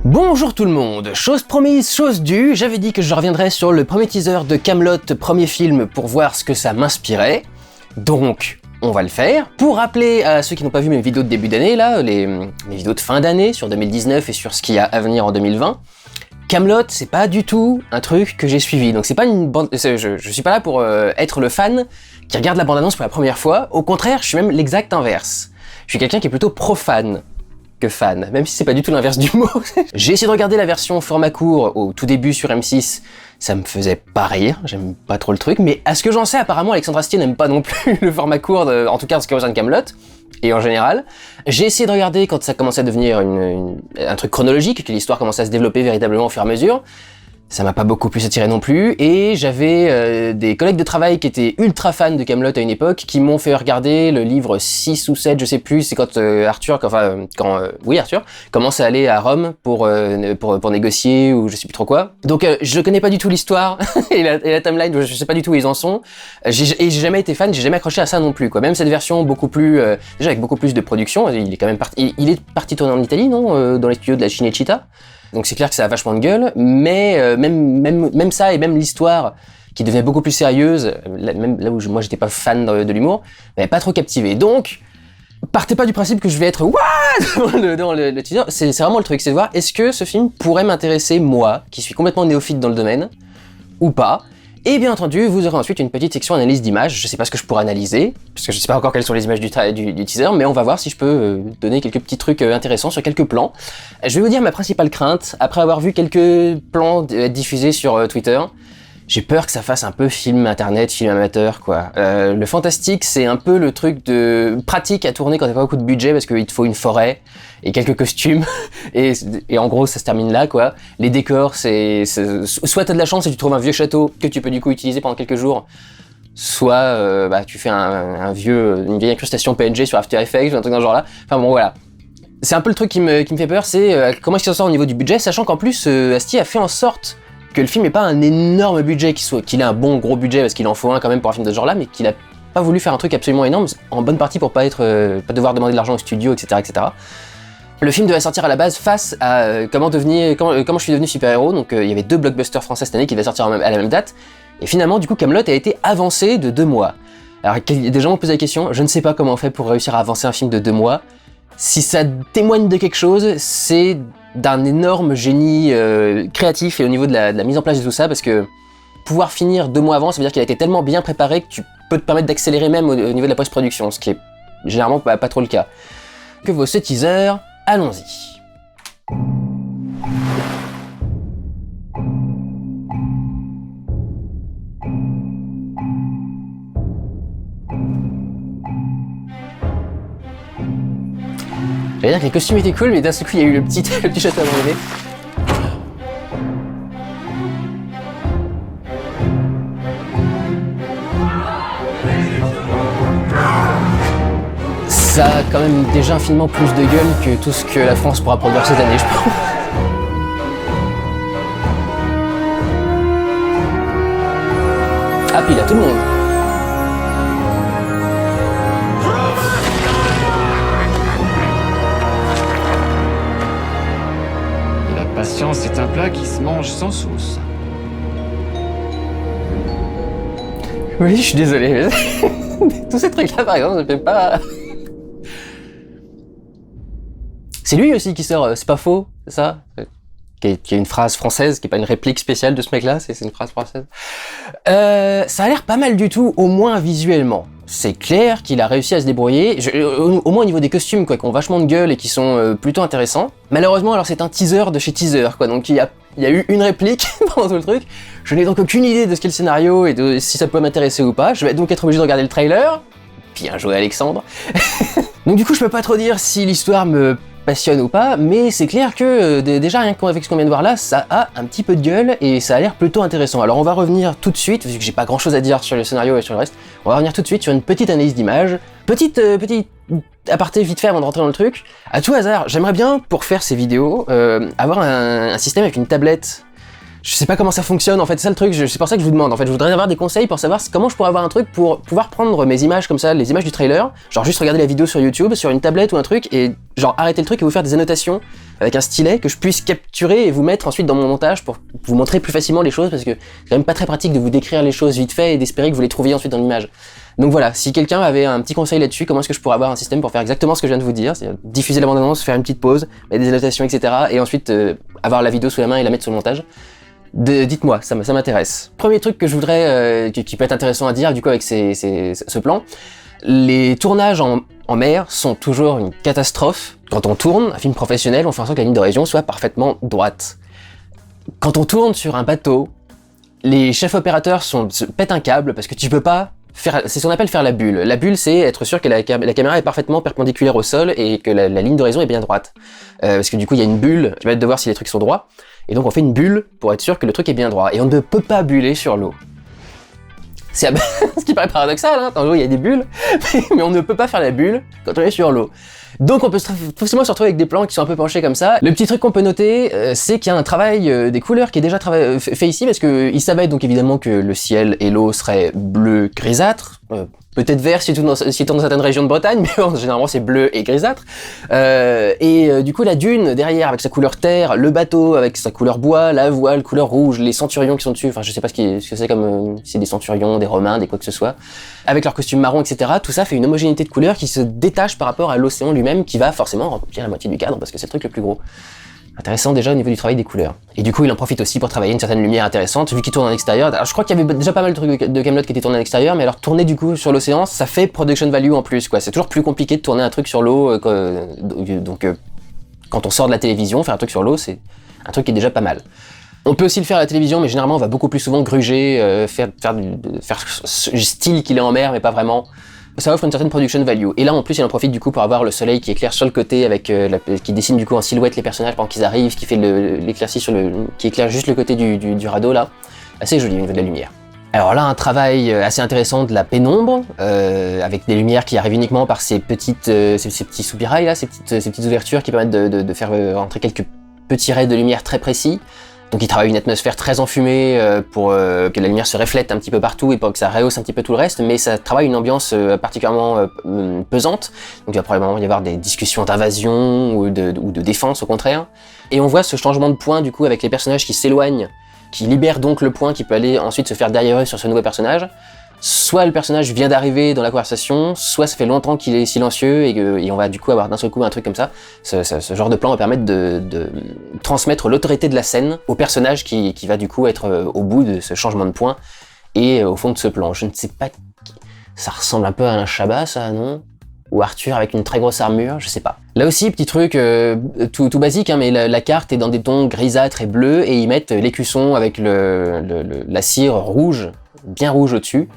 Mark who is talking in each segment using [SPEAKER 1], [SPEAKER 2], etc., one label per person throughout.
[SPEAKER 1] Bonjour tout le monde, chose promise, chose due, j'avais dit que je reviendrais sur le premier teaser de Kaamelott, premier film, pour voir ce que ça m'inspirait. Donc, on va le faire. Pour rappeler à ceux qui n'ont pas vu mes vidéos de début d'année, là, mes vidéos de fin d'année sur 2019 et sur ce qu'il y a à venir en 2020, Kaamelott, c'est pas du tout un truc que j'ai suivi. Donc c'est pas une bande... Je suis pas là pour être le fan qui regarde la bande-annonce pour la première fois. Au contraire, je suis même l'exact inverse. Je suis quelqu'un qui est plutôt profane que fan, même si c'est pas du tout l'inverse du mot. J'ai essayé de regarder la version format court au tout début sur M6, ça me faisait pas rire, j'aime pas trop le truc, mais à ce que j'en sais, apparemment Alexandre Astier n'aime pas non plus le format court, en tout cas en ce qui concerne Kaamelott, et en général. J'ai essayé de regarder quand ça commençait à devenir un truc chronologique, que l'histoire commençait à se développer véritablement au fur et à mesure. Ça m'a pas beaucoup plus attiré non plus, et j'avais des collègues de travail qui étaient ultra fans de Kaamelott à une époque, qui m'ont fait regarder le livre 6 ou 7, je sais plus, c'est quand Arthur commence à aller à Rome pour négocier, ou je sais plus trop quoi. Donc je connais pas du tout l'histoire, et la timeline, je sais pas du tout où ils en sont, et j'ai jamais été fan, j'ai jamais accroché à ça non plus, quoi. Même cette version beaucoup plus, déjà avec beaucoup plus de production, il est quand même il est parti tourner en Italie, non, dans les studios de la Cinecittà. Donc c'est clair que ça a vachement de gueule, mais même ça et même l'histoire qui devenait beaucoup plus sérieuse, même là où moi j'étais pas fan de l'humour, m'avait pas trop captivé. Donc partez pas du principe que je vais être what dans le teaser, c'est vraiment le truc, c'est de voir est-ce que ce film pourrait m'intéresser moi, qui suis complètement néophyte dans le domaine, ou pas. Et bien entendu, vous aurez ensuite une petite section analyse d'images. Je sais pas ce que je pourrais analyser, parce que je sais pas encore quelles sont les images du teaser, mais on va voir si je peux donner quelques petits trucs intéressants sur quelques plans. Je vais vous dire ma principale crainte, après avoir vu quelques plans être diffusés sur Twitter. J'ai peur que ça fasse un peu film internet, film amateur, quoi. Le fantastique, c'est un peu le truc de pratique à tourner quand t'as pas beaucoup de budget, parce qu'il te faut une forêt et quelques costumes, et en gros, ça se termine là, quoi. Les décors, soit t'as de la chance et tu trouves un vieux château que tu peux du coup utiliser pendant quelques jours, soit tu fais une vieille incrustation PNG sur After Effects ou un truc dans ce genre-là. Enfin bon, voilà. C'est un peu le truc qui me fait peur, c'est comment est-ce qu'il s'en sort au niveau du budget, sachant qu'en plus, Astier a fait en sorte que le film n'ait pas un énorme budget, qu'il ait un bon gros budget, parce qu'il en faut un quand même pour un film de ce genre-là, mais qu'il a pas voulu faire un truc absolument énorme, en bonne partie pour pas devoir demander de l'argent au studio, etc., etc. Le film devait sortir à la base face à comment je suis devenu super-héros, donc il y avait 2 blockbusters français cette année qui devaient sortir à la même date, et finalement, du coup, Kaamelott a été avancé de 2 mois. Alors, des gens m'ont posé la question, je ne sais pas comment on fait pour réussir à avancer un film de 2 mois. Si ça témoigne de quelque chose, c'est d'un énorme génie créatif et au niveau de la mise en place de tout ça, parce que pouvoir finir 2 mois avant, ça veut dire qu'il a été tellement bien préparé que tu peux te permettre d'accélérer même au niveau de la post-production, ce qui est généralement pas trop le cas. Que vaut ce teaser? Allons-y. J'allais dire que les costumes étaient cool, mais d'un seul coup, il y a eu le petit château abandonné. Ça a quand même déjà infiniment plus de gueule que tout ce que la France pourra produire cette année, je pense. Ah, puis il y a tout le monde.
[SPEAKER 2] La patience est un plat qui se mange sans sauce.
[SPEAKER 1] Oui, je suis désolé, mais tous ces trucs-là, par exemple, ça fait pas... C'est lui aussi qui sort, c'est pas faux, c'est ça? Qui est une phrase française, qui est pas une réplique spéciale de ce mec-là, c'est une phrase française. Ça a l'air pas mal du tout, au moins visuellement. C'est clair qu'il a réussi à se débrouiller, au moins au niveau des costumes, quoi, qui ont vachement de gueule et qui sont plutôt intéressants. Malheureusement, alors c'est un teaser de chez Teaser, quoi, donc il y a eu une réplique pendant tout le truc. Je n'ai donc aucune idée de ce qu'est le scénario et de si ça peut m'intéresser ou pas. Je vais donc être obligé de regarder le trailer. Bien joué, Alexandre. Donc du coup, je peux pas trop dire si l'histoire me passionne ou pas, mais c'est clair que déjà rien qu'avec ce qu'on vient de voir là, ça a un petit peu de gueule et ça a l'air plutôt intéressant. Alors on va revenir tout de suite, vu que j'ai pas grand chose à dire sur le scénario et sur le reste, on va revenir tout de suite sur une petite analyse d'image. Petite aparté vite fait avant de rentrer dans le truc. À tout hasard, j'aimerais bien, pour faire ces vidéos, avoir un système avec une tablette Je sais pas comment ça fonctionne, en fait, c'est ça le truc, c'est pour ça que je vous demande. En fait, je voudrais avoir des conseils pour savoir comment je pourrais avoir un truc pour pouvoir prendre mes images comme ça, les images du trailer, genre juste regarder la vidéo sur YouTube, sur une tablette ou un truc, et genre arrêter le truc et vous faire des annotations avec un stylet que je puisse capturer et vous mettre ensuite dans mon montage pour vous montrer plus facilement les choses, parce que c'est quand même pas très pratique de vous décrire les choses vite fait et d'espérer que vous les trouviez ensuite dans l'image. Donc voilà, si quelqu'un avait un petit conseil là-dessus, comment est-ce que je pourrais avoir un système pour faire exactement ce que je viens de vous dire, c'est-à-dire diffuser la bande-annonce, faire une petite pause, mettre des annotations, etc. et ensuite avoir la vidéo sous la main et la mettre sur le montage. Dites-moi, ça m'intéresse. Premier truc que je voudrais, qui peut être intéressant à dire du coup avec ce plan, les tournages en mer sont toujours une catastrophe. Quand on tourne un film professionnel, on fait en sorte que la ligne d'horizon soit parfaitement droite. Quand on tourne sur un bateau, les chefs opérateurs se pètent un câble parce que tu peux pas c'est ce qu'on appelle faire la bulle. La bulle, c'est être sûr que la caméra est parfaitement perpendiculaire au sol et que la ligne d'horizon est bien droite. Parce que du coup, il y a une bulle qui permet de voir si les trucs sont droits. Et donc, on fait une bulle pour être sûr que le truc est bien droit. Et on ne peut pas buller sur l'eau. C'est ce qui paraît paradoxal, hein. Dans l'eau, il y a des bulles, mais on ne peut pas faire la bulle quand on est sur l'eau. Donc on peut forcément se retrouver avec des plans qui sont un peu penchés comme ça. Le petit truc qu'on peut noter, c'est qu'il y a un travail des couleurs qui est déjà fait ici, parce que il savait donc évidemment que le ciel et l'eau seraient bleu grisâtre, peut-être vert si dans certaines régions de Bretagne, mais bon, généralement c'est bleu et grisâtre. Du coup la dune derrière avec sa couleur terre, le bateau avec sa couleur bois, la voile couleur rouge, les centurions qui sont dessus, enfin je sais pas ce que c'est comme si c'est des centurions, des romains, des quoi que ce soit, avec leur costume marron, etc. Tout ça fait une homogénéité de couleurs qui se détache par rapport à l'océan lui-même, qui va forcément remplir la moitié du cadre parce que c'est le truc le plus gros. Intéressant déjà au niveau du travail des couleurs. Et du coup, il en profite aussi pour travailler une certaine lumière intéressante, vu qu'il tourne en extérieur. Alors, je crois qu'il y avait déjà pas mal de trucs de Kaamelott qui étaient tournés en extérieur, mais alors tourner du coup sur l'océan, ça fait production value en plus, quoi. C'est toujours plus compliqué de tourner un truc sur l'eau, donc quand on sort de la télévision, faire un truc sur l'eau, c'est un truc qui est déjà pas mal. On peut aussi le faire à la télévision, mais généralement on va beaucoup plus souvent gruger, faire style qu'il est en mer, mais pas vraiment. Ça offre une certaine production value. Et là en plus il en profite du coup pour avoir le soleil qui éclaire sur le côté, avec qui dessine du coup en silhouette les personnages pendant qu'ils arrivent, qui fait l'éclaircie qui éclaire juste le côté du radeau là. Assez joli au niveau de la lumière. Alors là un travail assez intéressant de la pénombre, avec des lumières qui arrivent uniquement par ces petits soupirails là, ces petites ouvertures qui permettent de faire rentrer quelques petits raies de lumière très précis. Donc il travaille une atmosphère très enfumée pour que la lumière se reflète un petit peu partout et pour que ça rehausse un petit peu tout le reste, mais ça travaille une ambiance particulièrement pesante. Donc il va probablement y avoir des discussions d'invasion ou de défense au contraire. Et on voit ce changement de point du coup avec les personnages qui s'éloignent, qui libèrent donc le point qui peut aller ensuite se faire derrière eux sur ce nouveau personnage. Soit le personnage vient d'arriver dans la conversation, soit ça fait longtemps qu'il est silencieux et on va du coup avoir d'un seul coup un truc comme ça. Ce genre de plan va permettre de transmettre l'autorité de la scène au personnage qui va du coup être au bout de ce changement de point et au fond de ce plan. Je ne sais pas, ça ressemble un peu à un Chabat ça, non ? Ou Arthur avec une très grosse armure, je sais pas. Là aussi, petit truc tout basique, hein, mais la carte est dans des tons grisâtres et bleus et ils mettent l'écusson avec la cire rouge, bien rouge au-dessus.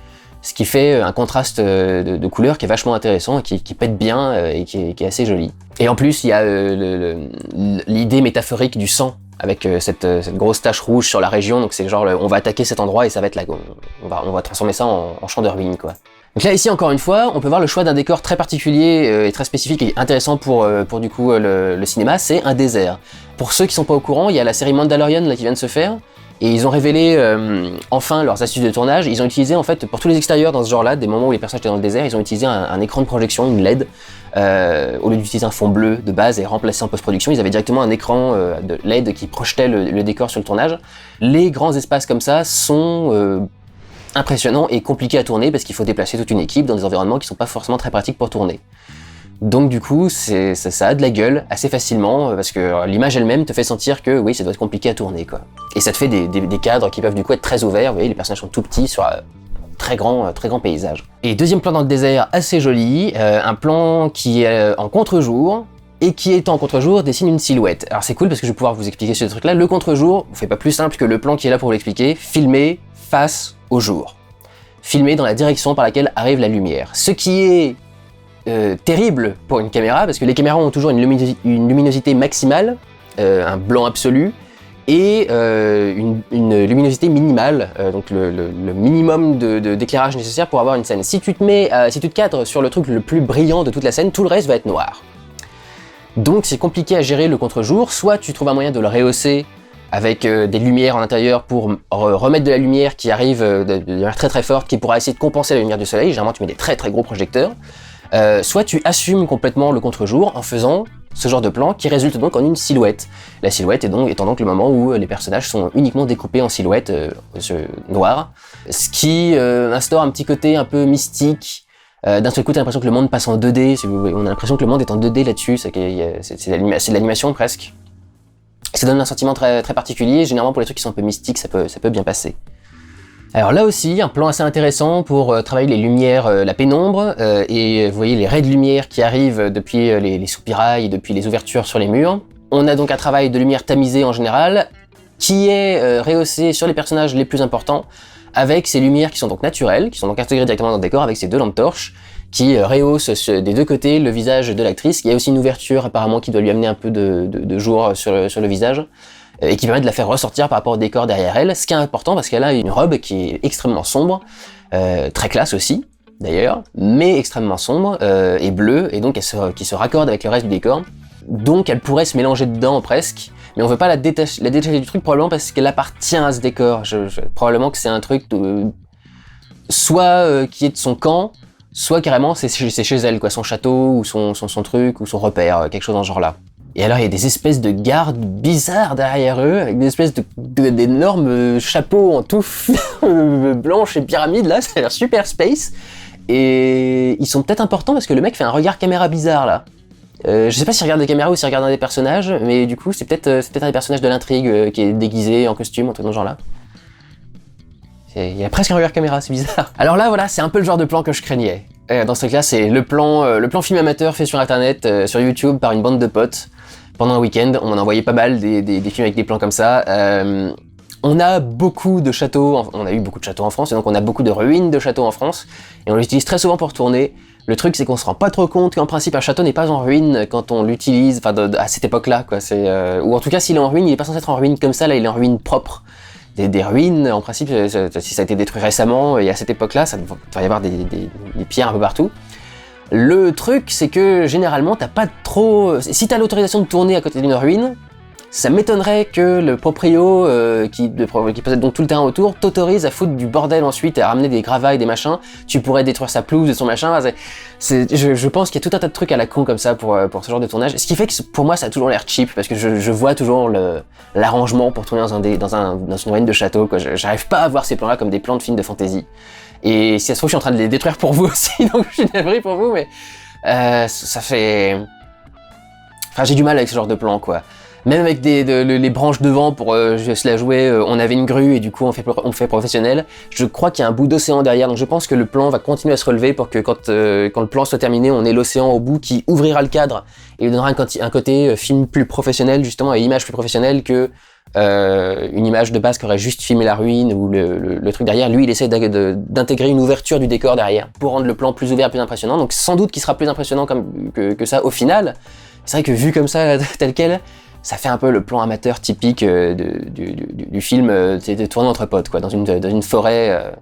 [SPEAKER 1] Ce qui fait un contraste de couleurs qui est vachement intéressant et qui pète bien et qui est assez joli. Et en plus, il y a l'idée métaphorique du sang, avec cette grosse tache rouge sur la région, donc c'est genre on va attaquer cet endroit et ça va être on va transformer ça en champ de ruines, quoi. Donc là ici encore une fois, on peut voir le choix d'un décor très particulier et très spécifique et intéressant pour du coup le cinéma, c'est un désert. Pour ceux qui sont pas au courant, il y a la série Mandalorian là qui vient de se faire. Et ils ont révélé enfin leurs astuces de tournage. Ils ont utilisé en fait pour tous les extérieurs dans ce genre-là, des moments où les personnages étaient dans le désert, ils ont utilisé un écran de projection, une LED, au lieu d'utiliser un fond bleu de base et remplacer en post-production, ils avaient directement un écran de LED qui projetait le décor sur le tournage. Les grands espaces comme ça sont impressionnants et compliqués à tourner parce qu'il faut déplacer toute une équipe dans des environnements qui sont pas forcément très pratiques pour tourner. Donc du coup, ça a de la gueule assez facilement parce que l'image elle-même te fait sentir que oui, ça doit être compliqué à tourner, quoi. Et ça te fait des cadres qui peuvent du coup être très ouverts. Vous voyez, les personnages sont tout petits sur un très grand paysage. Et deuxième plan dans le désert assez joli, un plan qui est en contre-jour et qui étant en contre-jour dessine une silhouette. Alors c'est cool parce que je vais pouvoir vous expliquer ce truc-là. Le contre-jour, on fait pas plus simple que le plan qui est là pour vous l'expliquer, filmé face au jour. Filmé dans la direction par laquelle arrive la lumière. Ce qui est terrible pour une caméra, parce que les caméras ont toujours une luminosité maximale, un blanc absolu, et une luminosité minimale, donc le minimum d'éclairage nécessaire pour avoir une scène. Si tu te cadres sur le truc le plus brillant de toute la scène, tout le reste va être noir. Donc c'est compliqué à gérer le contre-jour, soit tu trouves un moyen de le rehausser avec des lumières en intérieur pour remettre de la lumière qui arrive de manière très très forte, qui pourra essayer de compenser la lumière du soleil. Généralement, tu mets des très très gros projecteurs. Soit tu assumes complètement le contre-jour en faisant ce genre de plan qui résulte donc en une silhouette. La silhouette étant donc le moment où les personnages sont uniquement découpés en silhouette noire, ce qui instaure un petit côté un peu mystique. D'un seul coup, t'as l'impression que le monde passe en 2D, on a l'impression que le monde est en 2D là-dessus, c'est de l'animation presque. Ça donne un sentiment très, très particulier, généralement pour les trucs qui sont un peu mystiques, ça peut bien passer. Alors là aussi, un plan assez intéressant pour travailler les lumières, la pénombre, et vous voyez les raies de lumière qui arrivent depuis les soupirails, depuis les ouvertures sur les murs. On a donc un travail de lumière tamisée en général, qui est rehaussé sur les personnages les plus importants, avec ces lumières qui sont donc naturelles, qui sont donc intégrées directement dans le décor, avec ces 2 lampes torches, qui rehaussent des 2 côtés le visage de l'actrice. Il y a aussi une ouverture apparemment qui doit lui amener un peu de jour sur le visage, et qui permet de la faire ressortir par rapport au décor derrière elle, ce qui est important parce qu'elle a une robe qui est extrêmement sombre, très classe aussi d'ailleurs, mais extrêmement sombre et bleue, et donc qui se raccorde avec le reste du décor, donc elle pourrait se mélanger dedans presque, mais on veut pas la détacher du truc probablement parce qu'elle appartient à ce décor. Probablement que c'est un truc soit qui est de son camp, soit carrément c'est chez elle, quoi, son château ou son truc ou son repère, quelque chose dans ce genre-là. Et alors il y a des espèces de gardes bizarres derrière eux, avec des espèces d'énormes chapeaux en touffe blanche et pyramide, là, ça a l'air super space. Et ils sont peut-être importants parce que le mec fait un regard caméra bizarre là. Je sais pas s'il regarde des caméras ou s'il regarde un des personnages, mais du coup c'est peut-être un des personnages de l'intrigue qui est déguisé en costume, un truc dans ce genre-là. Il y a presque un regard caméra, c'est bizarre. Alors là voilà, c'est un peu le genre de plan que je craignais. Dans ce truc-là, c'est le plan film amateur fait sur internet, sur YouTube par une bande de potes. Pendant un week-end, on en a envoyé pas mal des films avec des plans comme ça. On a beaucoup de châteaux, on a eu beaucoup de châteaux en France, et donc on a beaucoup de ruines de châteaux en France, et on l'utilise très souvent pour tourner. Le truc, c'est qu'on se rend pas trop compte qu'en principe un château n'est pas en ruine quand on l'utilise, enfin à cette époque-là, quoi. Ou en tout cas, s'il est en ruine, il est pas censé être en ruine comme ça, là il est en ruine propre. Des ruines, en principe, si ça a été détruit récemment, et à cette époque-là, ça devrait y avoir des pierres un peu partout. Le truc, c'est que généralement, t'as pas trop... Si t'as l'autorisation de tourner à côté d'une ruine, ça m'étonnerait que le proprio, qui possède donc tout le terrain autour, t'autorise à foutre du bordel ensuite et à ramener des gravailles, des machins. Tu pourrais détruire sa pelouse et son machin. Je pense qu'il y a tout un tas de trucs à la con comme ça pour ce genre de tournage. Ce qui fait que pour moi, ça a toujours l'air cheap, parce que je vois toujours l'arrangement pour tourner dans une ruine de château, quoi. J'arrive pas à voir ces plans-là comme des plans de films de fantasy. Et si ça se trouve, je suis en train de les détruire pour vous aussi, donc je suis navré pour vous, mais ça fait... Enfin, j'ai du mal avec ce genre de plan, quoi. Même avec les branches devant pour se la jouer, on avait une grue et du coup on fait professionnel. Je crois qu'il y a un bout d'océan derrière, donc je pense que le plan va continuer à se relever pour que quand le plan soit terminé, on ait l'océan au bout qui ouvrira le cadre et lui donnera un côté film plus professionnel justement et image plus professionnelle que une image de base qui aurait juste filmé la ruine ou le truc derrière. Lui, il essaie d'intégrer une ouverture du décor derrière pour rendre le plan plus ouvert, plus impressionnant. Donc sans doute qu'il sera plus impressionnant que ça au final. C'est vrai que vu comme ça, tel quel, ça fait un peu le plan amateur typique du film de tourner entre potes, quoi, dans une forêt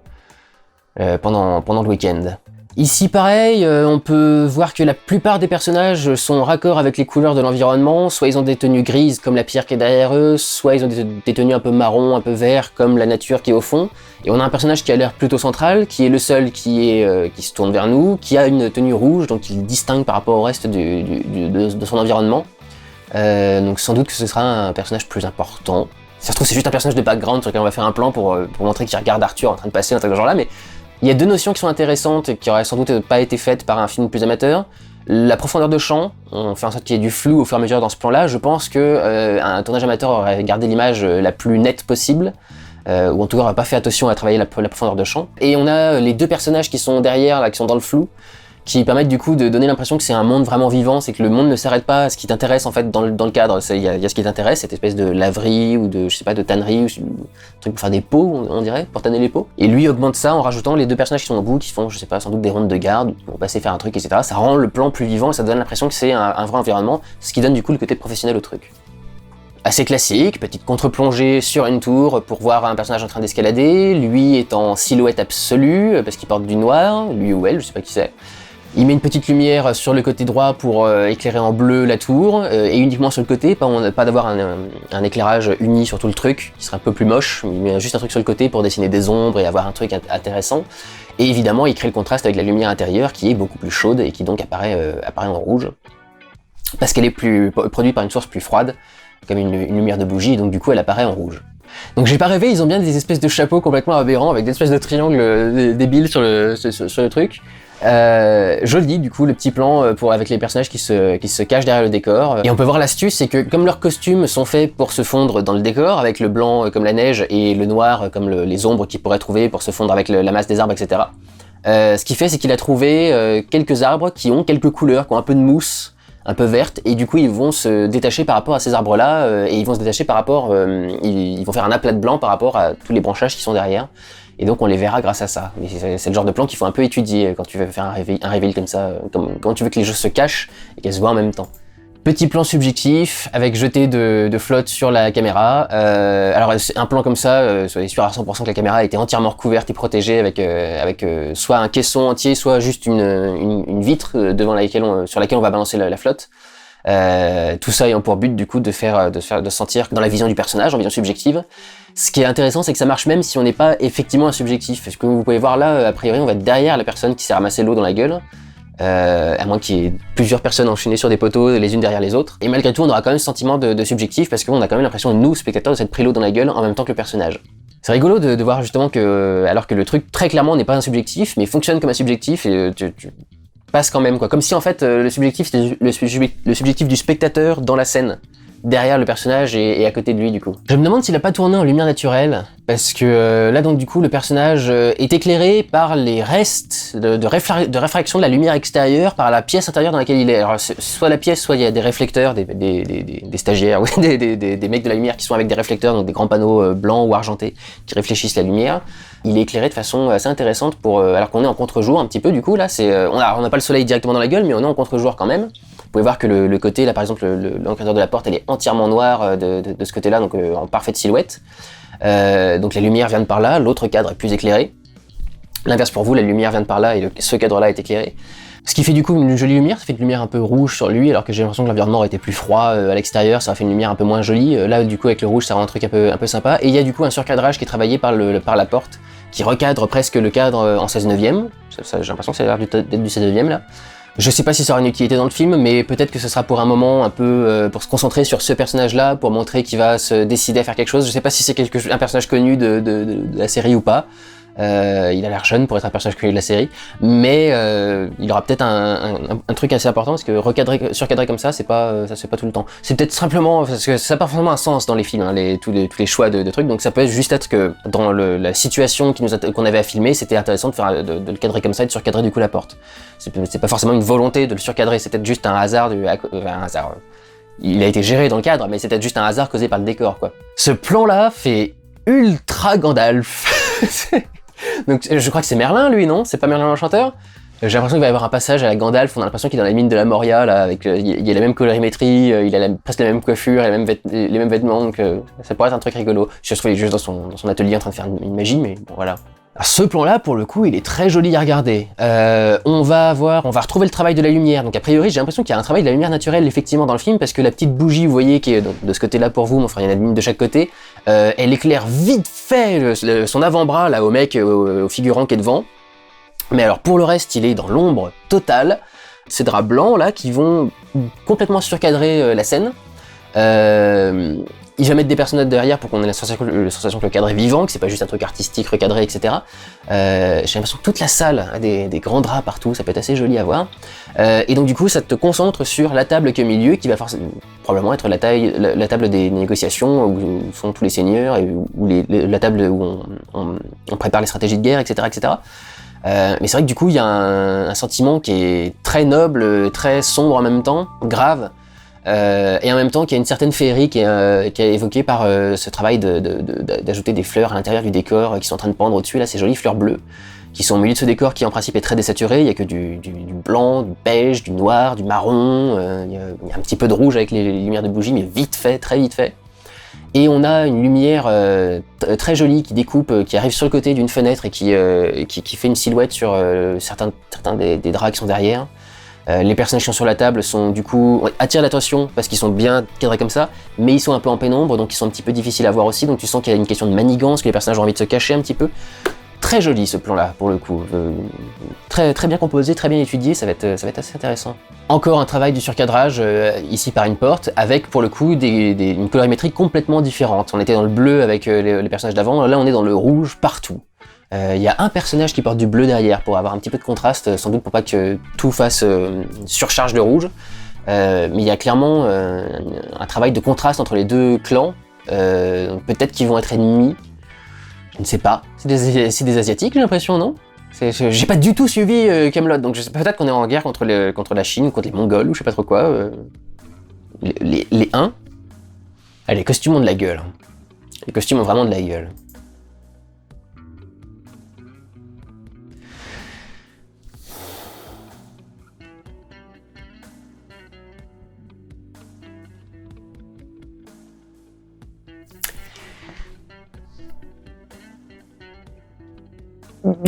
[SPEAKER 1] pendant le week-end. Ici pareil, on peut voir que la plupart des personnages sont raccords avec les couleurs de l'environnement, soit ils ont des tenues grises comme la pierre qui est derrière eux, soit ils ont des tenues un peu marron, un peu vert comme la nature qui est au fond. Et on a un personnage qui a l'air plutôt central, qui est le seul qui se tourne vers nous, qui a une tenue rouge, donc il distingue par rapport au reste de son environnement. Donc sans doute que ce sera un personnage plus important. Si ça se trouve c'est juste un personnage de background sur lequel on va faire un plan pour montrer qu'il regarde Arthur en train de passer, un truc de genre là, mais il y a 2 notions qui sont intéressantes et qui auraient sans doute pas été faites par un film plus amateur. La profondeur de champ, on fait en sorte qu'il y ait du flou au fur et à mesure dans ce plan-là. Je pense que un tournage amateur aurait gardé l'image la plus nette possible, ou en tout cas aurait pas fait attention à travailler la profondeur de champ. Et on a les 2 personnages qui sont derrière, là, qui sont dans le flou, qui permettent du coup de donner l'impression que c'est un monde vraiment vivant, c'est que le monde ne s'arrête pas à ce qui t'intéresse en fait dans le cadre. Il y a ce qui t'intéresse, cette espèce de laverie ou de, je sais pas, de tannerie, ou un truc pour faire des pots, on dirait, pour tanner les pots. Et lui augmente ça en rajoutant les 2 personnages qui sont au bout, qui font, je sais pas, sans doute des rondes de garde, qui vont passer faire un truc, etc. Ça rend le plan plus vivant et ça donne l'impression que c'est un vrai environnement, ce qui donne du coup le côté professionnel au truc. Assez classique, petite contre-plongée sur une tour pour voir un personnage en train d'escalader, lui est en silhouette absolue, parce qu'il porte du noir, lui ou elle, je sais pas qui c'est. Il met une petite lumière sur le côté droit pour éclairer en bleu la tour, et uniquement sur le côté, pas d'avoir un éclairage uni sur tout le truc, qui serait un peu plus moche, il met juste un truc sur le côté pour dessiner des ombres et avoir un truc intéressant. Et évidemment, il crée le contraste avec la lumière intérieure qui est beaucoup plus chaude et qui donc apparaît en rouge, parce qu'elle est produite par une source plus froide, comme une lumière de bougie, et donc du coup elle apparaît en rouge. Donc j'ai pas rêvé, ils ont bien des espèces de chapeaux complètement aberrants avec des espèces de triangles débiles sur le truc. Joli du coup le petit plan avec les personnages qui se cachent derrière le décor. Et on peut voir l'astuce, c'est que comme leurs costumes sont faits pour se fondre dans le décor, avec le blanc comme la neige et le noir comme les ombres qu'ils pourraient trouver pour se fondre avec la masse des arbres, etc. Ce qu'il fait, c'est qu'il a trouvé quelques arbres qui ont quelques couleurs, qui ont un peu de mousse, un peu verte, et du coup ils vont se détacher par rapport à ces arbres-là, et ils vont se détacher par rapport, ils vont faire un aplat de blanc par rapport à tous les branchages qui sont derrière. Et donc on les verra grâce à ça. Mais c'est le genre de plan qu'il faut un peu étudier quand tu veux faire un reveal comme ça, quand tu veux que les choses se cachent et qu'elles se voient en même temps. Petit plan subjectif avec jeté de flotte sur la caméra. Alors un plan comme ça, soyez sûr à 100% que la caméra a été entièrement recouverte et protégée avec soit un caisson entier, soit juste une vitre sur laquelle on va balancer la flotte. Tout ça ayant pour but du coup de sentir dans la vision du personnage, en vision subjective. Ce qui est intéressant, c'est que ça marche même si on n'est pas effectivement un subjectif. Parce que vous pouvez voir là, a priori, on va être derrière la personne qui s'est ramassé l'eau dans la gueule. À moins qu'il y ait plusieurs personnes enchaînées sur des poteaux, les unes derrière les autres. Et malgré tout, on aura quand même ce sentiment de subjectif, parce qu'on a quand même l'impression, nous, spectateurs, de s'être pris l'eau dans la gueule en même temps que le personnage. C'est rigolo de voir justement que, alors que le truc très clairement n'est pas un subjectif, mais fonctionne comme un subjectif, et tu passes quand même, quoi. Comme si en fait le subjectif c'était le subjectif du spectateur dans la scène, derrière le personnage et à côté de lui du coup. Je me demande s'il a pas tourné en lumière naturelle, parce que là donc du coup le personnage est éclairé par les restes de réfraction de la lumière extérieure par la pièce intérieure dans laquelle il est. Alors soit la pièce, soit il y a des réflecteurs, des stagiaires, ou des mecs de la lumière qui sont avec des réflecteurs, donc des grands panneaux blancs ou argentés qui réfléchissent la lumière. Il est éclairé de façon assez intéressante alors qu'on est en contre-jour un petit peu du coup là, on n'a pas le soleil directement dans la gueule, mais on est en contre-jour quand même. Vous pouvez voir que le côté là par exemple l'encadreur de la porte elle est entièrement noire de ce côté là, donc en parfaite silhouette. Donc la lumière vient de par là, l'autre cadre est plus éclairé. L'inverse pour vous, la lumière vient de par là et ce cadre là est éclairé. Ce qui fait du coup une jolie lumière, ça fait une lumière un peu rouge sur lui, alors que j'ai l'impression que l'environnement était plus froid à l'extérieur, ça a fait une lumière un peu moins jolie. Là du coup avec le rouge ça rend un truc un peu sympa. Et il y a du coup un surcadrage qui est travaillé par la porte, qui recadre presque le cadre en 16/9. Ça, j'ai l'impression que ça a l'air d'être du 16/9 là. Je sais pas si ça aura une utilité dans le film, mais peut-être que ce sera pour un moment un peu pour se concentrer sur ce personnage-là, pour montrer qu'il va se décider à faire quelque chose. Je sais pas si c'est un personnage connu de la série ou pas. Il a l'air jeune pour être un personnage connu de la série, mais il aura peut-être un truc assez important, parce que surcadrer comme ça se fait pas tout le temps. C'est peut-être simplement parce que ça n'a pas forcément un sens dans les films, hein, tous les choix de trucs. Donc ça peut juste être que dans la situation qu'on avait à filmer, c'était intéressant de le cadrer comme ça et de surcadrer du coup la porte. C'est pas forcément une volonté de le surcadrer, c'est peut-être juste un hasard, il a été géré dans le cadre, mais c'est peut-être juste un hasard causé par le décor, quoi. Ce plan-là fait ultra Gandalf. Donc je crois que c'est Merlin lui, non? C'est pas Merlin l'Enchanteur? J'ai l'impression qu'il va y avoir un passage à la Gandalf, on a l'impression qu'il est dans la mine de la Moria, là, avec il y a la même colorimétrie, il a presque la même coiffure, les mêmes vêtements, donc ça pourrait être un truc rigolo. Je trouve qu'il est juste dans son atelier en train de faire une magie, mais bon voilà. Alors ce plan-là, pour le coup, il est très joli à regarder. On va retrouver le travail de la lumière. Donc a priori, j'ai l'impression qu'il y a un travail de la lumière naturelle effectivement dans le film, parce que la petite bougie, vous voyez, qui est de ce côté-là pour vous, enfin il y en a une de chaque côté, elle éclaire vite fait son avant-bras là au mec, au figurant qui est devant. Mais alors pour le reste, il est dans l'ombre totale. Ces draps blancs là qui vont complètement surcadrer la scène. Il va mettre des personnages derrière pour qu'on ait la sensation que le cadre est vivant, que c'est pas juste un truc artistique recadré, etc. J'ai l'impression que toute la salle a des grands draps partout, ça peut être assez joli à voir. Et donc du coup, ça te concentre sur la table qui est au milieu, qui va probablement être la table des négociations où sont tous les seigneurs, et la table où on prépare les stratégies de guerre, etc., etc. Mais c'est vrai que du coup, il y a un sentiment qui est très noble, très sombre en même temps, grave. Et en même temps qu'il y a une certaine féerie qui est évoquée par ce travail d'ajouter des fleurs à l'intérieur du décor qui sont en train de pendre au-dessus, là, ces jolies fleurs bleues qui sont au milieu de ce décor qui en principe est très désaturé. Il y a que du blanc, du beige, du noir, du marron, il y a un petit peu de rouge avec les lumières de bougie, mais vite fait, très vite fait. Et on a une lumière très jolie qui découpe, qui arrive sur le côté d'une fenêtre et qui fait une silhouette sur certains des draps qui sont derrière. Les personnages qui sont sur la table sont du coup attirent l'attention parce qu'ils sont bien cadrés comme ça, mais ils sont un peu en pénombre, donc ils sont un petit peu difficiles à voir aussi, donc tu sens qu'il y a une question de manigance, que les personnages ont envie de se cacher un petit peu. Très joli ce plan-là, pour le coup. Très bien composé, très bien étudié, ça va être assez intéressant. Encore un travail du surcadrage, ici par une porte, avec pour le coup une colorimétrie complètement différente. On était dans le bleu avec les personnages d'avant, là on est dans le rouge partout. Il y a un personnage qui porte du bleu derrière pour avoir un petit peu de contraste, sans doute pour pas que tout fasse surcharge de rouge. Mais il y a clairement un travail de contraste entre les deux clans. Peut-être qu'ils vont être ennemis. Je ne sais pas. C'est des Asiatiques, j'ai l'impression, non? J'ai pas du tout suivi Camelot, donc peut-être qu'on est en guerre contre la Chine, contre les Mongols, ou je sais pas trop quoi. Les Huns. Ah, les costumes ont de la gueule. Les costumes ont vraiment de la gueule.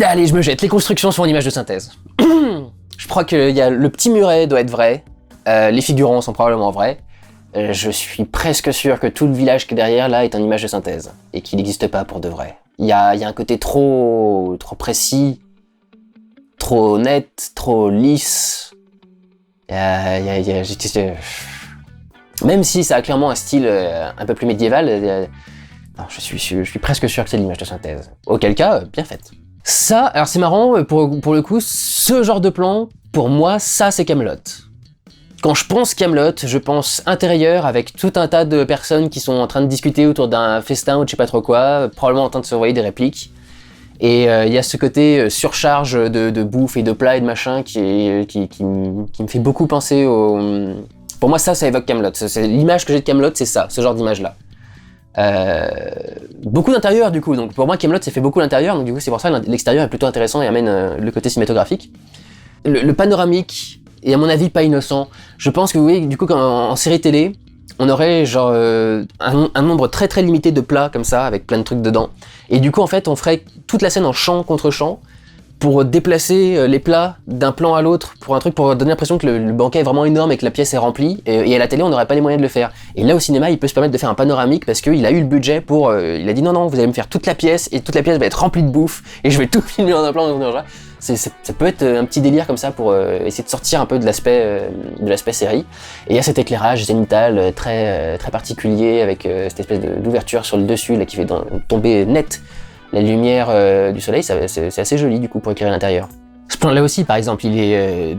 [SPEAKER 1] Allez, je me jette. Les constructions sont en image de synthèse. Je crois que le petit muret doit être vrai. Les figurants sont probablement vrais. Je suis presque sûr que tout le village qui est derrière là est en image de synthèse et qu'il n'existe pas pour de vrai. Il y a un côté trop précis, trop net, trop lisse. Même si ça a clairement un style un peu plus médiéval, non, je suis presque sûr que c'est l'image de synthèse. Auquel cas, bien faite. Ça, alors c'est marrant, pour le coup, ce genre de plan, pour moi, ça c'est Camelot. Quand je pense Camelot, je pense intérieur avec tout un tas de personnes qui sont en train de discuter autour d'un festin ou je sais pas trop quoi, probablement en train de se envoyer des répliques. Et il y a ce côté surcharge de bouffe et de plats et de machin qui me fait beaucoup penser au... Pour moi, ça évoque Camelot. L'image que j'ai de Camelot, c'est ça, ce genre d'image-là. Beaucoup d'intérieur du coup, donc pour moi Camelot c'est fait beaucoup l'intérieur, donc du coup c'est pour ça que l'extérieur est plutôt intéressant et amène le côté cinématographique. Le panoramique est à mon avis pas innocent. Je pense que oui, du coup en série télé, on aurait genre un nombre très limité de plats comme ça, avec plein de trucs dedans. Et du coup en fait on ferait toute la scène en champ contre champ, pour déplacer les plats d'un plan à l'autre, pour donner l'impression que le banquet est vraiment énorme et que la pièce est remplie, et à la télé on n'aurait pas les moyens de le faire. Et là au cinéma il peut se permettre de faire un panoramique parce qu'il a eu le budget pour... il a dit non, vous allez me faire toute la pièce, et toute la pièce va être remplie de bouffe, et je vais tout filmer en un plan. Ça peut être un petit délire comme ça pour essayer de sortir un peu de l'aspect série. Et il y a cet éclairage zénithal très particulier, avec cette espèce d'ouverture sur le dessus là, qui fait tomber net la lumière du soleil. C'est assez joli du coup pour éclairer l'intérieur. Ce plan là aussi par exemple il est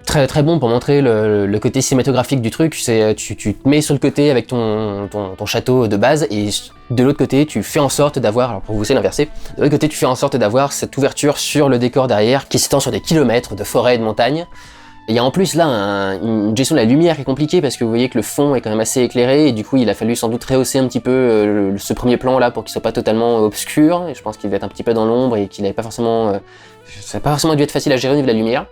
[SPEAKER 1] très bon pour montrer le côté cinématographique du truc. Tu te mets sur le côté avec ton château de base, et de l'autre côté tu fais en sorte d'avoir, alors pour vous c'est l'inversé, de l'autre côté tu fais en sorte d'avoir cette ouverture sur le décor derrière qui s'étend sur des kilomètres de forêt et de montagne. Il y a en plus là une gestion de la lumière qui est compliquée parce que vous voyez que le fond est quand même assez éclairé, et du coup il a fallu sans doute rehausser un petit peu ce premier plan là pour qu'il soit pas totalement obscur, et je pense qu'il devait être un petit peu dans l'ombre et qu'il n'avait pas forcément... ça n'a pas forcément dû être facile à gérer au niveau de la lumière.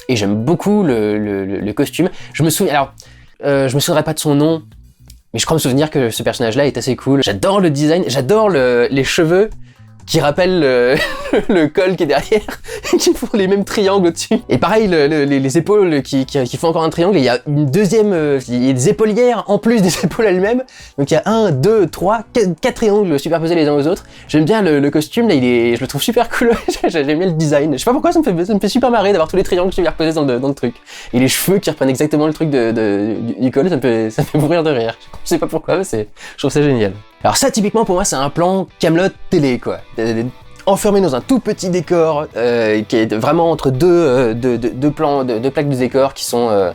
[SPEAKER 1] Et j'aime beaucoup le costume. Je me souviendrai pas de son nom, mais je crois me souvenir que ce personnage là est assez cool. J'adore le design, j'adore les cheveux qui rappellent le col qui est derrière, qui font les mêmes triangles au-dessus. Et pareil, les épaules qui font encore un triangle, et il y a une deuxième... il y a des épaulières en plus des épaules elles-mêmes. Donc il y a 1, 2, 3, 4 triangles superposés les uns aux autres. J'aime bien le costume, là, je le trouve super cool. J'aime bien le design. Je sais pas pourquoi, ça me fait super marrer d'avoir tous les triangles superposés dans le truc. Et les cheveux qui reprennent exactement le truc du col, ça me fait mourir de rire. Je sais pas pourquoi, mais je trouve ça génial. Alors ça, typiquement, pour moi, c'est un plan Camelot télé, quoi. Enfermé dans un tout petit décor, qui est vraiment entre deux plaques de décor qui sont...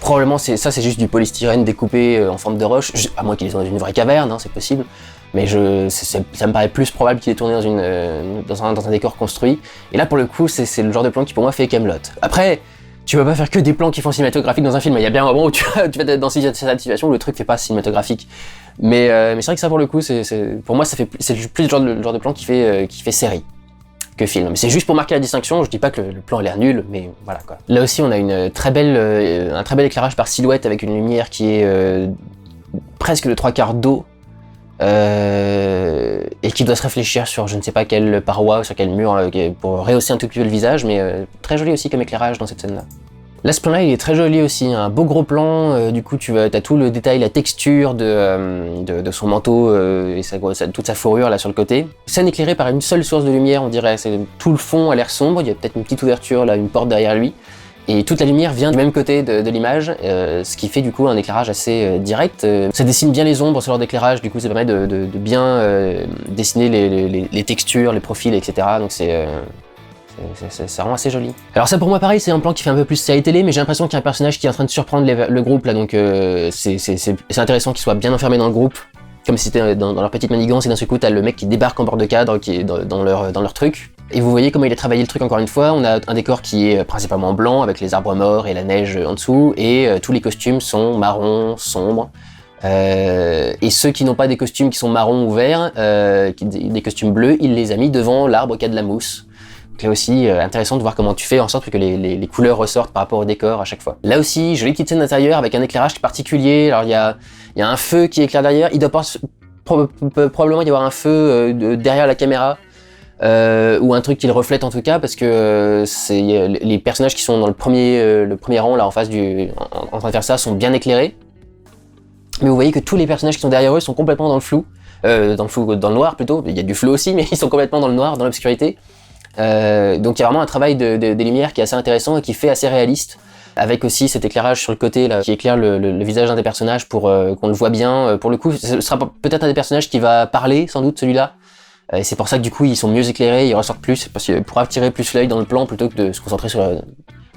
[SPEAKER 1] probablement, c'est juste du polystyrène découpé en forme de roche, à moins qu'il est dans une vraie caverne, hein, c'est possible. Mais ça me paraît plus probable qu'il est tourné dans un décor construit. Et là, pour le coup, c'est le genre de plan qui, pour moi, fait Camelot. Après... tu vas pas faire que des plans qui font cinématographique dans un film. Il y a bien un moment où tu vas être dans cette situation où le truc fait pas cinématographique. Mais c'est vrai que ça, pour le coup, pour moi, c'est plus le genre de plan qui fait série que film. Mais c'est juste pour marquer la distinction. Je dis pas que le plan a l'air nul, mais voilà quoi. Là aussi, on a un très bel éclairage par silhouette avec une lumière qui est presque de 3/4 d'eau. et qui doit se réfléchir sur je ne sais pas quelle paroi, sur quel mur, pour rehausser un tout petit peu le visage, mais très joli aussi comme éclairage dans cette scène-là. Là, ce plan-là, il est très joli aussi, un beau gros plan, du coup tu as tout le détail, la texture de son manteau et toute sa fourrure là sur le côté. Scène éclairée par une seule source de lumière, on dirait, tout le fond a l'air sombre, il y a peut-être une petite ouverture là, une porte derrière lui, et toute la lumière vient du même côté de l'image, ce qui fait du coup un éclairage assez direct. Ça dessine bien les ombres, ce genre d'éclairage, du coup ça permet de bien dessiner les textures, les profils, etc. Donc c'est vraiment assez joli. Alors ça pour moi pareil, c'est un plan qui fait un peu plus série télé, mais j'ai l'impression qu'il y a un personnage qui est en train de surprendre le groupe là, donc c'est intéressant qu'il soit bien enfermé dans le groupe, comme si c'était dans leur petite manigance, et d'un seul coup t'as le mec qui débarque en bord de cadre, qui est dans leur truc. Et vous voyez comment il a travaillé le truc encore une fois, on a un décor qui est principalement blanc, avec les arbres morts et la neige en dessous, et tous les costumes sont marrons, sombres. Et ceux qui n'ont pas des costumes qui sont marrons ou verts, des costumes bleus, il les a mis devant l'arbre qui a de la mousse. Donc là aussi, intéressant de voir comment tu fais en sorte que les couleurs ressortent par rapport au décor à chaque fois. Là aussi, jolie petite scène d'intérieur avec un éclairage particulier. Alors il y a un feu qui éclaire derrière, il doit probablement y avoir un feu derrière la caméra. Ou un truc qui le reflète en tout cas, parce que les personnages qui sont dans le premier rang là en face en train de faire ça sont bien éclairés, mais vous voyez que tous les personnages qui sont derrière eux sont complètement dans le flou, dans le noir plutôt. Il y a du flou aussi, mais ils sont complètement dans le noir, dans l'obscurité. Donc il y a vraiment un travail des lumières qui est assez intéressant et qui fait assez réaliste, avec aussi cet éclairage sur le côté là qui éclaire le visage d'un des personnages pour qu'on le voit bien. Pour le coup, ce sera peut-être un des personnages qui va parler sans doute, celui-là. Et c'est pour ça que du coup ils sont mieux éclairés, ils ressortent plus, parce que pour attirer plus l'œil dans le plan plutôt que de se concentrer sur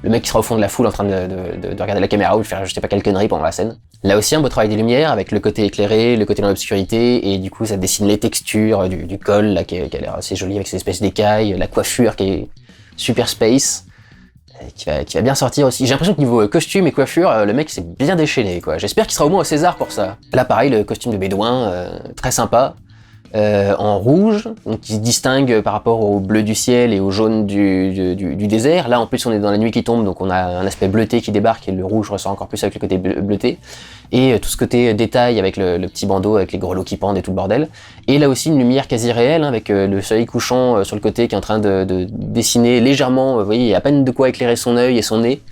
[SPEAKER 1] le mec qui sera au fond de la foule en train de regarder la caméra ou de faire je sais pas quelle connerie pendant la scène. Là aussi un beau travail des lumières avec le côté éclairé, le côté dans l'obscurité, et du coup ça dessine les textures du col là qui a l'air assez joli avec ces espèces d'écailles, la coiffure qui est super space, qui va bien sortir aussi. J'ai l'impression que niveau costume et coiffure, le mec s'est bien déchaîné quoi. J'espère qu'il sera au moins au César pour ça. Là pareil, le costume de bédouin, très sympa. En rouge, donc qui se distingue par rapport au bleu du ciel et au jaune du désert. Là en plus on est dans la nuit qui tombe, donc on a un aspect bleuté qui débarque et le rouge ressort encore plus avec le côté bleuté. Et tout ce côté détail avec le petit bandeau avec les grelots qui pendent et tout le bordel. Et là aussi une lumière quasi réelle, hein, avec le soleil couchant sur le côté qui est en train de dessiner légèrement, vous voyez, il y a à peine de quoi éclairer son œil et son nez,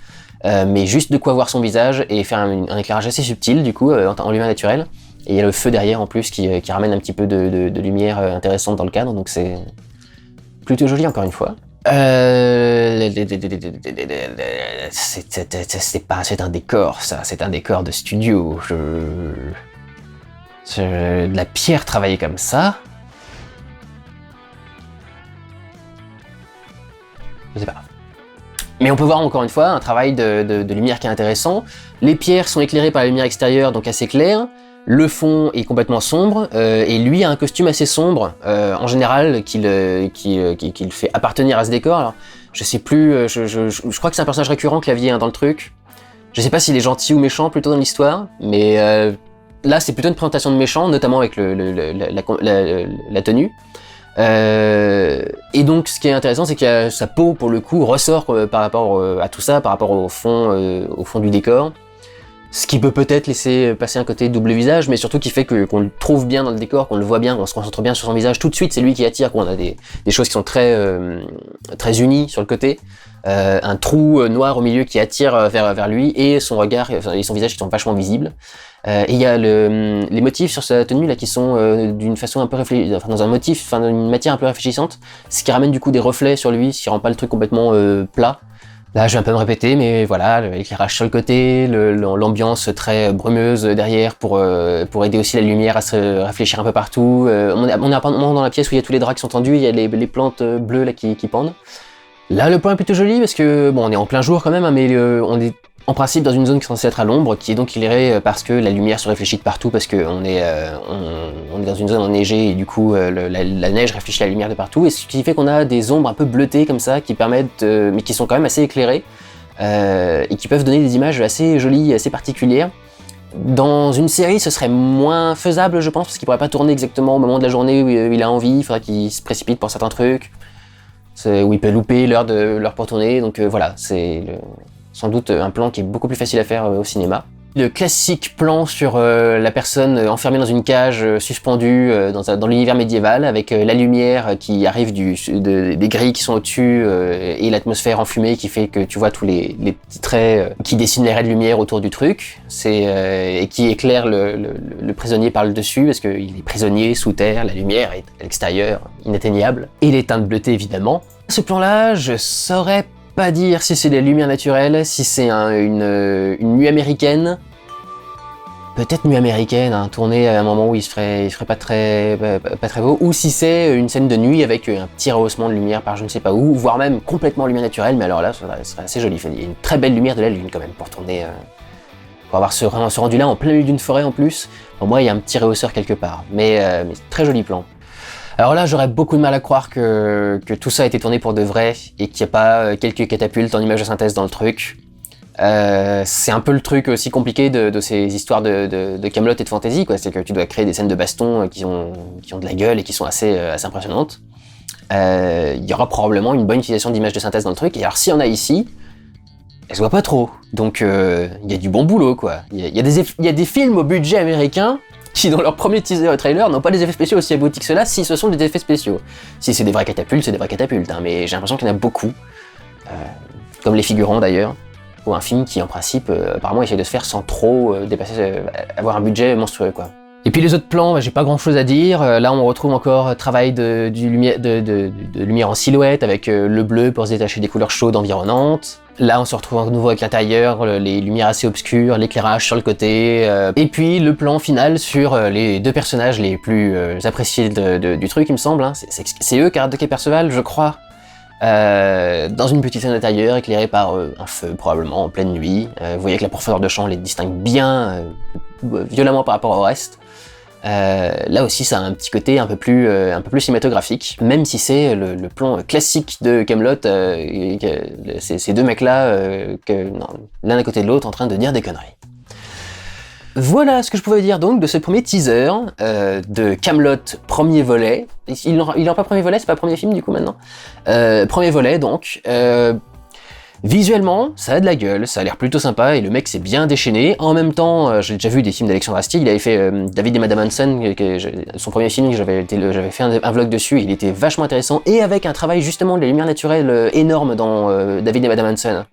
[SPEAKER 1] mais juste de quoi voir son visage et faire un éclairage assez subtil du coup en lumière naturelle. Et il y a le feu derrière en plus qui ramène un petit peu de lumière intéressante dans le cadre, donc c'est plutôt joli encore une fois. C'est un décor ça, c'est un décor de studio. De la pierre travaillée comme ça. Je sais pas. Mais on peut voir encore une fois un travail de lumière qui est intéressant. Les pierres sont éclairées par la lumière extérieure, donc assez claire. Le fond est complètement sombre, et lui a un costume assez sombre, en général, qui le fait appartenir à ce décor. Alors, je sais plus, je crois que c'est un personnage récurrent, Clavier, hein, dans le truc. Je sais pas s'il est gentil ou méchant plutôt dans l'histoire, mais là c'est plutôt une présentation de méchant, notamment avec la tenue. Et donc ce qui est intéressant, c'est que sa peau pour le coup ressort par rapport à tout ça, par rapport au fond du décor. Ce qui peut peut-être laisser passer un côté double visage, mais surtout qui fait qu'on le trouve bien dans le décor, qu'on le voit bien, qu'on se concentre bien sur son visage. Tout de suite, c'est lui qui attire, qu'on a des choses qui sont très unies sur le côté. Un trou noir au milieu qui attire vers lui, et son regard et son visage qui sont vachement visibles. Et il y a les motifs sur sa tenue là qui sont d'une façon un peu d'une matière un peu réfléchissante, ce qui ramène du coup des reflets sur lui, ce qui rend pas le truc complètement plat. Là, je vais un peu me répéter, mais voilà, l'éclairage sur le côté, l'ambiance très brumeuse derrière pour aider aussi la lumière à se réfléchir un peu partout. On est à un moment dans la pièce où il y a tous les draps qui sont tendus, il y a les plantes bleues là qui pendent. Là, le plan est plutôt joli parce que, bon, on est en plein jour quand même, hein, mais on est en principe dans une zone qui est censée être à l'ombre, qui est donc éclairée parce que la lumière se réfléchit de partout, parce qu'on est dans une zone enneigée et du coup la neige réfléchit la lumière de partout, et ce qui fait qu'on a des ombres un peu bleutées comme ça qui permettent, mais qui sont quand même assez éclairées et qui peuvent donner des images assez jolies, assez particulières. Dans une série, ce serait moins faisable, je pense, parce qu'il pourrait pas tourner exactement au moment de la journée où il a envie, il faudrait qu'il se précipite pour certains trucs, où il peut louper l'heure pour tourner, donc voilà, c'est sans doute un plan qui est beaucoup plus facile à faire au cinéma. Le classique plan sur la personne enfermée dans une cage, suspendue dans l'univers médiéval, avec la lumière qui arrive des grilles qui sont au-dessus et l'atmosphère enfumée qui fait que tu vois tous les petits traits qui dessinent les raies de lumière autour du truc, et qui éclaire le prisonnier par le dessus, parce qu'il est prisonnier sous terre, la lumière est à l'extérieur, inatteignable, et les teintes bleutées évidemment. Ce plan-là, je saurais pas dire si c'est des lumières naturelles, si c'est une nuit américaine. Peut-être nuit américaine, hein, tournée à un moment où il se ferait pas très beau, ou si c'est une scène de nuit avec un petit rehaussement de lumière par je ne sais pas où, voire même complètement lumière naturelle, mais alors là, ça serait assez joli. Il y a une très belle lumière de la lune quand même pour tourner, pour avoir ce rendu-là en plein milieu d'une forêt en plus. Pour moi, il y a un petit rehausseur quelque part, mais très joli plan. Alors là, j'aurais beaucoup de mal à croire que tout ça a été tourné pour de vrai et qu'il n'y a pas quelques catapultes en images de synthèse dans le truc. C'est un peu le truc aussi compliqué de ces histoires de Camelot et de fantasy, quoi. C'est que tu dois créer des scènes de baston qui ont de la gueule et qui sont assez impressionnantes. Il y aura probablement une bonne utilisation d'images de synthèse dans le truc, et alors s'il y en a ici, elles se voient pas trop. Donc il y a du bon boulot, quoi. Il y a des films au budget américain qui, dans leur premier teaser et trailer, n'ont pas des effets spéciaux aussi aboutis que ceux-là, si ce sont des effets spéciaux. Si c'est des vrais catapultes, c'est des vrais catapultes, hein, mais j'ai l'impression qu'il y en a beaucoup. Comme Les Figurants d'ailleurs, ou un film qui en principe, apparemment, essaie de se faire sans trop avoir un budget monstrueux, quoi. Et puis les autres plans, j'ai pas grand chose à dire. Là, on retrouve encore travail de lumière en silhouette avec le bleu pour se détacher des couleurs chaudes environnantes. Là, on se retrouve à nouveau avec l'intérieur, les lumières assez obscures, l'éclairage sur le côté. Et puis le plan final sur les deux personnages les plus appréciés du truc, il me semble. Hein. C'est eux, Karadoc et Perceval, je crois. Dans une petite scène intérieure éclairée par un feu, probablement en pleine nuit. Vous voyez que la profondeur de champ les distingue bien violemment par rapport au reste. Là aussi, ça a un petit côté un peu plus cinématographique, même si c'est le plan classique de Camelot, ces deux mecs-là, l'un à côté de l'autre, en train de dire des conneries. Voilà ce que je pouvais dire donc de ce premier teaser de Camelot premier volet. Il n'aura pas premier volet, c'est pas premier film du coup maintenant. Premier volet donc. Visuellement, ça a de la gueule, ça a l'air plutôt sympa et le mec s'est bien déchaîné. En même temps, j'ai déjà vu des films d'Alexandre Astier, il avait fait David et Madame Hansen, son premier film, j'avais fait un vlog dessus, il était vachement intéressant et avec un travail justement de la lumière naturelle énorme dans David et Madame Hansen.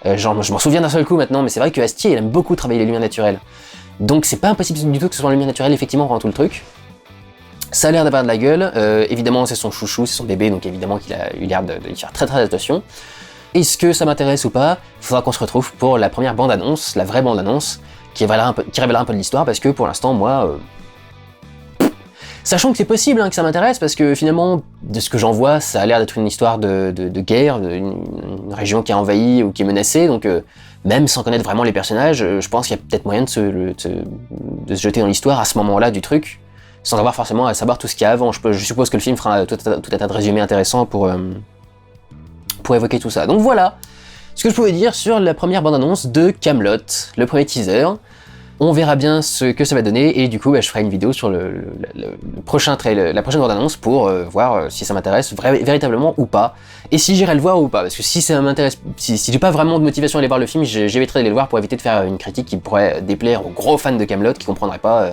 [SPEAKER 1] Je m'en souviens d'un seul coup maintenant, mais c'est vrai que Astier il aime beaucoup travailler les lumières naturelles. Donc c'est pas impossible du tout que ce soit en lumière naturelle effectivement pendant tout le truc. Ça a l'air d'avoir de la gueule, évidemment c'est son chouchou, c'est son bébé, donc évidemment qu'il a eu l'air de faire très très attention. Est-ce que ça m'intéresse ou pas? Il faudra qu'on se retrouve pour la première bande-annonce, la vraie bande-annonce, qui révélera un peu de l'histoire, parce que pour l'instant, moi... Sachant que c'est possible que ça m'intéresse, parce que finalement, de ce que j'en vois, ça a l'air d'être une histoire de guerre, une région qui est envahie ou qui est menacée, donc même sans connaître vraiment les personnages, je pense qu'il y a peut-être moyen de se jeter dans l'histoire à ce moment-là du truc, sans avoir forcément à savoir tout ce qu'il y a avant. Je suppose que le film fera tout un tas de résumés intéressants pour évoquer tout ça. Donc voilà ce que je pouvais dire sur la première bande-annonce de Camelot, le premier teaser. On verra bien ce que ça va donner et du coup je ferai une vidéo sur la prochaine bande-annonce pour voir si ça m'intéresse véritablement ou pas, et si j'irai le voir ou pas, parce que si ça m'intéresse, si j'ai pas vraiment de motivation à aller voir le film, j'éviterai d'aller le voir pour éviter de faire une critique qui pourrait déplaire aux gros fans de Camelot qui comprendraient pas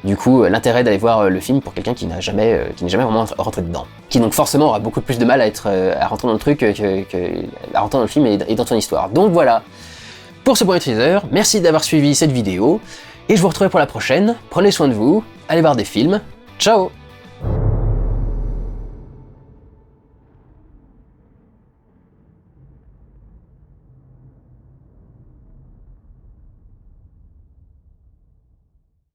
[SPEAKER 1] du coup l'intérêt d'aller voir le film pour quelqu'un qui n'a jamais vraiment rentré dedans, qui donc forcément aura beaucoup plus de mal à rentrer dans le truc à rentrer dans le film et dans son histoire. Donc voilà pour ce premier teaser, merci d'avoir suivi cette vidéo et je vous retrouverai pour la prochaine. Prenez soin de vous, allez voir des films, ciao.